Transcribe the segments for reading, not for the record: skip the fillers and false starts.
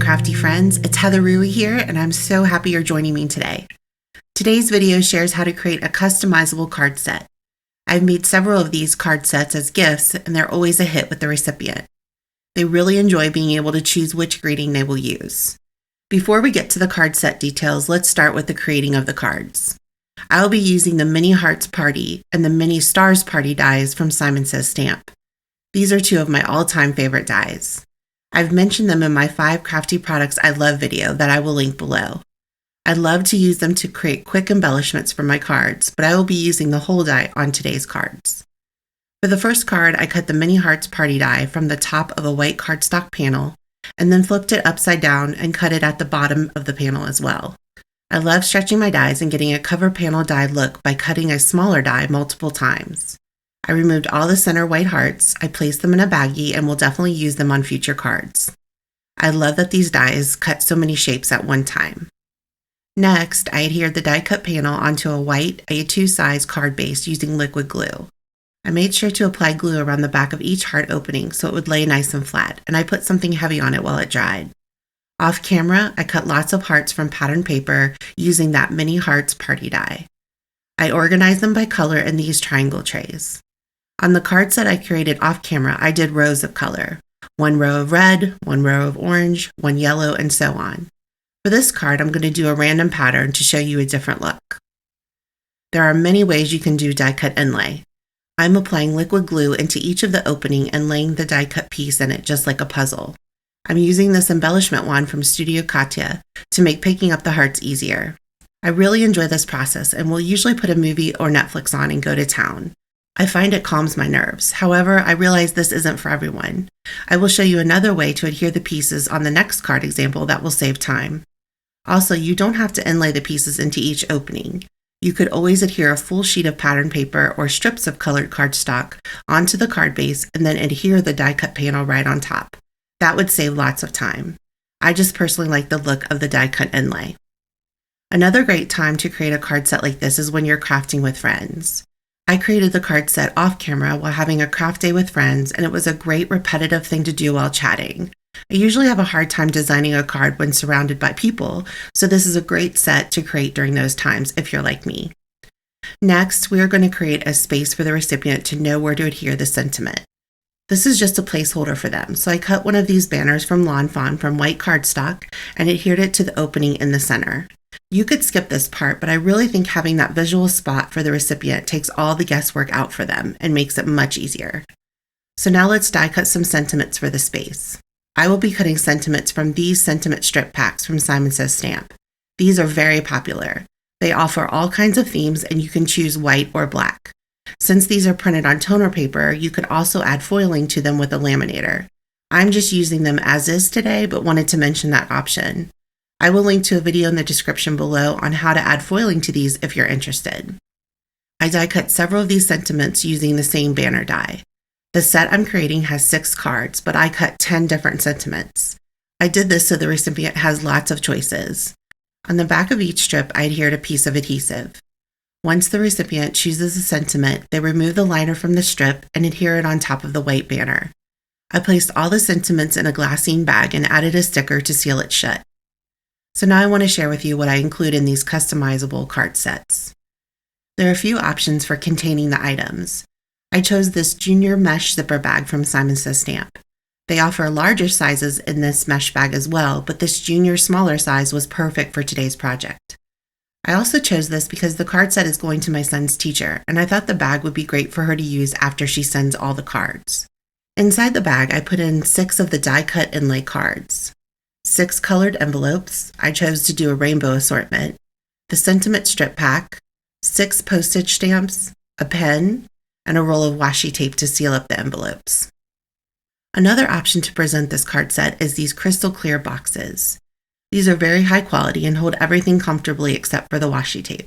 crafty friends, it's Heather Rui here, and I'm so happy you're joining me today. Today's video shares how to create a customizable card set. I've made several of these card sets as gifts, and they're always a hit with the recipient. They really enjoy being able to choose which greeting they will use. Before we get to the card set details, let's start with the creating of the cards. I'll be using the Mini Hearts Party and the Mini Stars Party dies from Simon Says Stamp. These are two of my all-time favorite dies. I've mentioned them in my 5 crafty products I love video that I will link below. I love to use them to create quick embellishments for my cards, but I will be using the whole die on today's cards. For the first card, I cut the Mini Hearts Party die from the top of a white cardstock panel, and then flipped it upside down and cut it at the bottom of the panel as well. I love stretching my dies and getting a cover panel die look by cutting a smaller die multiple times. I removed all the center white hearts, I placed them in a baggie, and will definitely use them on future cards. I love that these dies cut so many shapes at one time. Next, I adhered the die cut panel onto a white A2 size card base using liquid glue. I made sure to apply glue around the back of each heart opening so it would lay nice and flat, and I put something heavy on it while it dried. Off camera, I cut lots of hearts from pattern paper using that Mini Hearts Party die. I organized them by color in these triangle trays. On the card set I created off camera, I did rows of color. 1 row of red, 1 row of orange, 1 yellow, and so on. For this card, I'm going to do a random pattern to show you a different look. There are many ways you can do die cut inlay. I'm applying liquid glue into each of the opening and laying the die cut piece in it just like a puzzle. I'm using this embellishment wand from Studio Katya to make picking up the hearts easier. I really enjoy this process and will usually put a movie or Netflix on and go to town. I find it calms my nerves. However, I realize this isn't for everyone. I will show you another way to adhere the pieces on the next card example that will save time. Also, you don't have to inlay the pieces into each opening. You could always adhere a full sheet of pattern paper or strips of colored cardstock onto the card base and then adhere the die cut panel right on top. That would save lots of time. I just personally like the look of the die cut inlay. Another great time to create a card set like this is when you're crafting with friends. I created the card set off camera while having a craft day with friends, and it was a great repetitive thing to do while chatting. I usually have a hard time designing a card when surrounded by people, so this is a great set to create during those times if you're like me. Next, we are going to create a space for the recipient to know where to adhere the sentiment. This is just a placeholder for them, so I cut one of these banners from Fawn from white cardstock and adhered it to the opening in the center. You could skip this part, but I really think having that visual spot for the recipient takes all the guesswork out for them and makes it much easier. So now let's die cut some sentiments for the space. I will be cutting sentiments from these sentiment strip packs from Simon Says Stamp. These are very popular. They offer all kinds of themes and you can choose white or black. Since these are printed on toner paper, you could also add foiling to them with a laminator. I'm just using them as is today, but wanted to mention that option. I will link to a video in the description below on how to add foiling to these if you're interested. I die cut several of these sentiments using the same banner die. The set I'm creating has 6 cards, but I cut 10 different sentiments. I did this so the recipient has lots of choices. On the back of each strip, I adhered a piece of adhesive. Once the recipient chooses a sentiment, they remove the liner from the strip and adhere it on top of the white banner. I placed all the sentiments in a glassine bag and added a sticker to seal it shut. So now I want to share with you what I include in these customizable card sets. There are a few options for containing the items. I chose this junior mesh zipper bag from Simon Says Stamp. They offer larger sizes in this mesh bag as well, but this junior smaller size was perfect for today's project. I also chose this because the card set is going to my son's teacher, and I thought the bag would be great for her to use after she sends all the cards. Inside the bag, I put in 6 of the die cut inlay cards. 6 colored envelopes, I chose to do a rainbow assortment, the sentiment strip pack, 6 postage stamps, a pen, and a roll of washi tape to seal up the envelopes. Another option to present this card set is these crystal clear boxes. These are very high quality and hold everything comfortably except for the washi tape.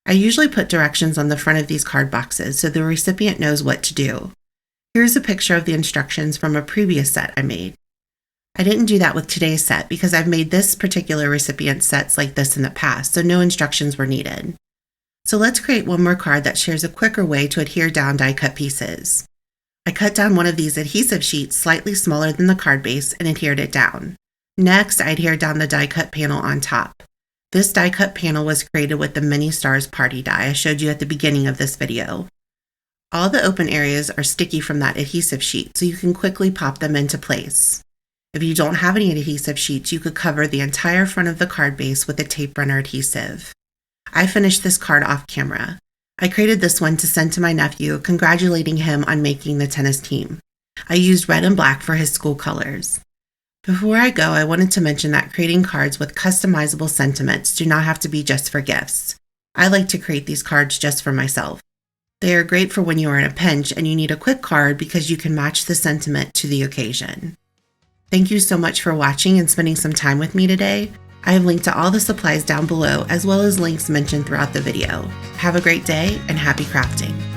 I usually put directions on the front of these card boxes so the recipient knows what to do. Here's a picture of the instructions from a previous set I made. I didn't do that with today's set because I've made this particular recipient sets like this in the past, so no instructions were needed. So let's create one more card that shares a quicker way to adhere down die cut pieces. I cut down one of these adhesive sheets slightly smaller than the card base and adhered it down. Next, I adhered down the die cut panel on top. This die cut panel was created with the Mini Stars Party die I showed you at the beginning of this video. All the open areas are sticky from that adhesive sheet, so you can quickly pop them into place. If you don't have any adhesive sheets, you could cover the entire front of the card base with a tape runner adhesive. I finished this card off camera. I created this one to send to my nephew, congratulating him on making the tennis team. I used red and black for his school colors. Before I go, I wanted to mention that creating cards with customizable sentiments do not have to be just for gifts. I like to create these cards just for myself. They are great for when you are in a pinch and you need a quick card because you can match the sentiment to the occasion. Thank you so much for watching and spending some time with me today. I have linked to all the supplies down below as well as links mentioned throughout the video. Have a great day and happy crafting!